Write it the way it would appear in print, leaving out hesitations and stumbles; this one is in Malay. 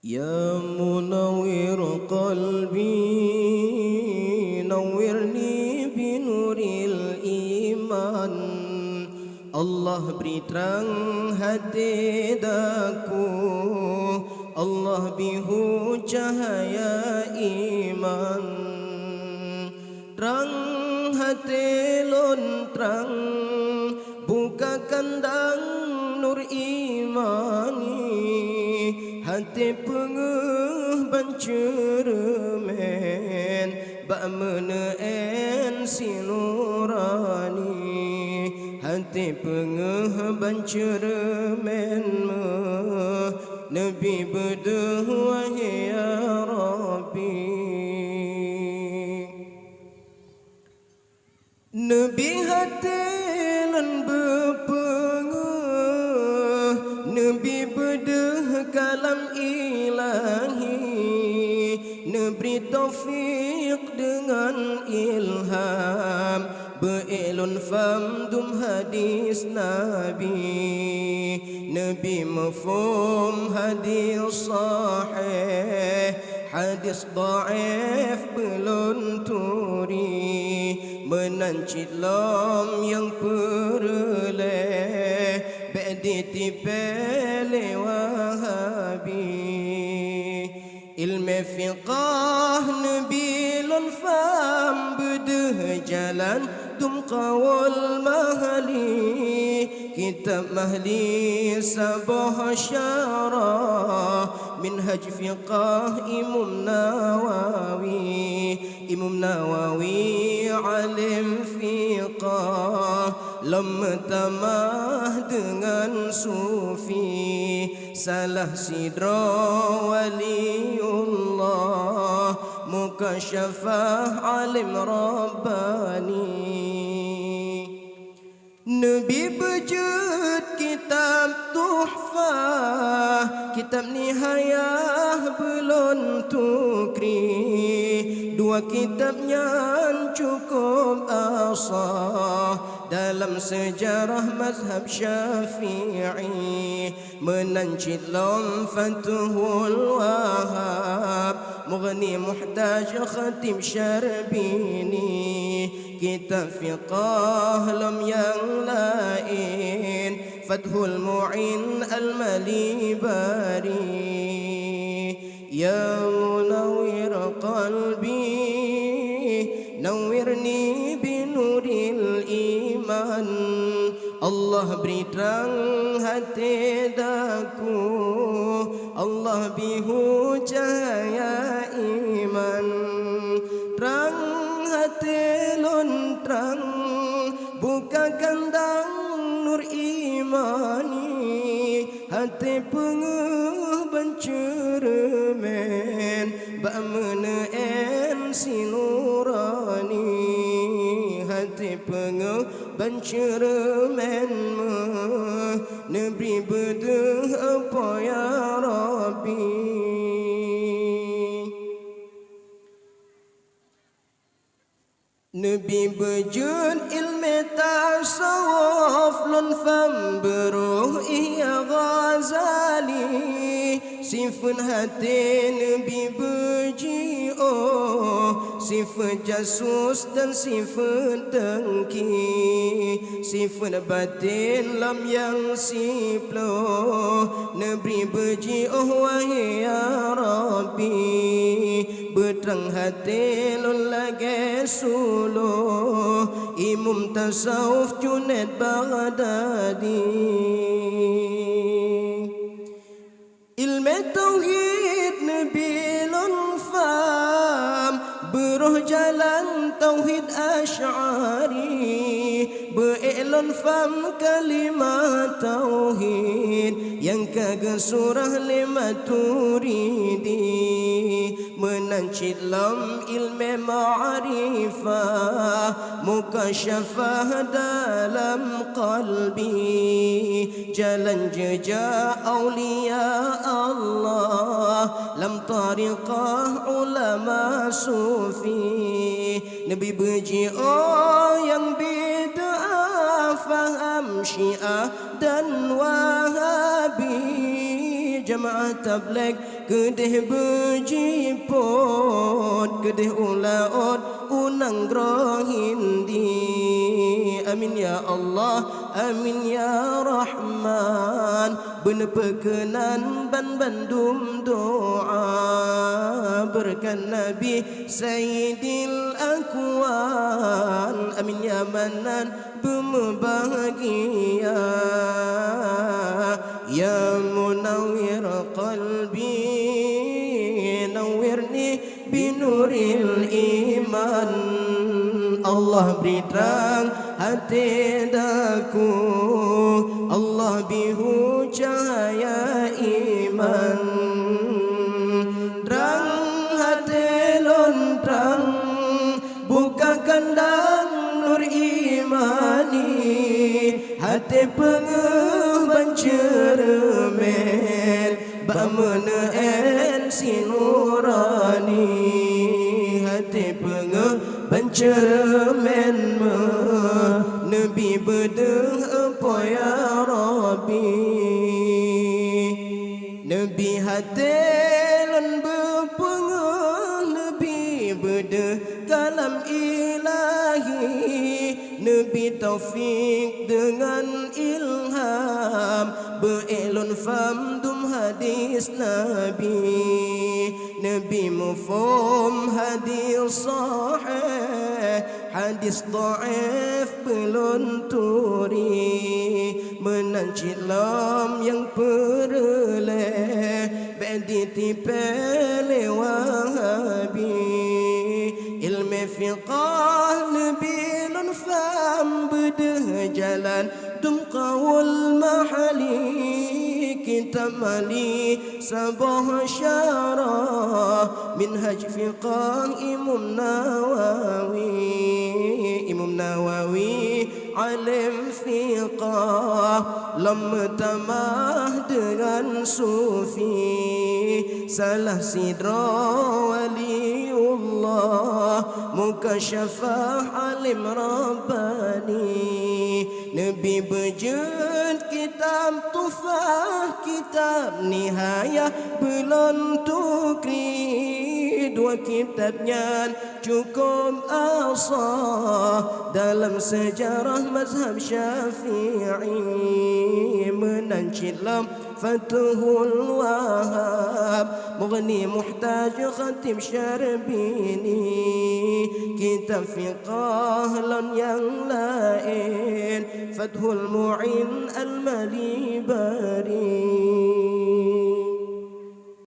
يا منور قلبي نورني بنور الإيمان. Allah beri terang hati daku, Allah bihu cahaya iman. Terang hati lon terang, buka kandang nur imani. Hati pengeh bancermen, bak meneen sinurani. Hati pengeh bancermen Nabi berdoa ya Rabbi. Nabi hati lan berpengeh, Nabi berdoa kalam ilahi. Nabi taufik dengan ilham, be'ilun famdum hadis Nabi. Nabi mafhum hadis sahih, hadis da'if belum turi. Menancit lam yang perleh, be'diti pele wahabi. Ilmu fiqah Nabi lun fam bedah jalan dum qawal mahli. Kitab mahli sabah syarah, minhaj fiqah Imam Nawawi. Imam Nawawi alim fiqah, lam tamah dengan sufi. Salah sidra waliullah, mukasyafah alim rabbani. Nabi berjud kitab tuhfah, kitab nihayah belum tukri. Dua kitabnya cukup asah dalam sejarah mazhab Syafi'i. Menancit lam Fathul Wahab, Mughni Muhtaj Khatib Syarbini. Kitab fiqah lam yang lain, Fathul Mu'in Al-Malibari. Ya munawwir qalbi nawwirni binuril iman. Allah beri terang hati daku, Allah bihu cahaya iman. Terang hati lon terang, buka kandang nur imani. Hati pengeh bancermen, bak meneen sinurani. Hati pengeh bancermen Nabi berdoa apa ya Rabbi. Nabi berjud ilmu tasawuf lun fam beruh iya Ghazali. Sifat hati Nabi berji sifat jasus dan sifat dengki. Sifat batin lam yang siplo, Nabi berji wahai ya Rabbi. Berterang hati lun lagi suluh, Imam tasawuf Junaid Baghdadi. Ilmu tauhid Nabi lun fam, beruh jalan tauhid Asy'ari. Be'ilun fam kalimat tauhid, yang kagak surah lima turidi. Menancit lam ilmu ma'rifah, mukasyafah dalam qalbi. Jalan jejak awliya Allah, lam tariqah ulama sufi. Nabi berji yang bid'ah faham Syiah dan Wahabi. Jamaah tabligh kedih berjiput kedih ulaut unang hindi. Amin ya Allah, amin ya Rahman. Benar perkenan bandum doa berkan Nabi Sayyidil Akwan. Amin ya Manan berbahagia ya munawwir qalbi nawwirni binuril iman. Allah beri terang hati daku, Allah bihu cahaya iman. Terang hati lontang, buka kandang nur imani. Hati pengeban cermin, bameneen sinurani. Hati pengeban cermin Nabi bedeng apa ya Rabbi. Nabi hati lan berpengah, Nabi bedeng kalam ilahi. Nabi taufik dengan ilham, be'ilun famdum hadis Nabi. Nabi mufhum hadis sahih, hadis dhaif belum turi. Menancit lam yang perleh, badi tipele wahabi. Ilmu fiqah Nabi lun faham bedah jalan dum qaul mahali. Kitab mali sabah syarah minhaj fiqah Imam Nawawi. Imam Nawawi alim fiqah, lama tamah dengan sufi. Salah sidra waliullah, mukasyafah alim rabbani. Nabi berjud kitab tufah, kitab nihayah belum tukri. Dua kitabnya cukup asah dalam sejarah mazhab Syafi'i. Menancit lam Fathul Wahab, Mughni Muhtaj Khatib Syarbini. Kitab fiqah lan yang lain Fathul Mu'in Al-Malibari.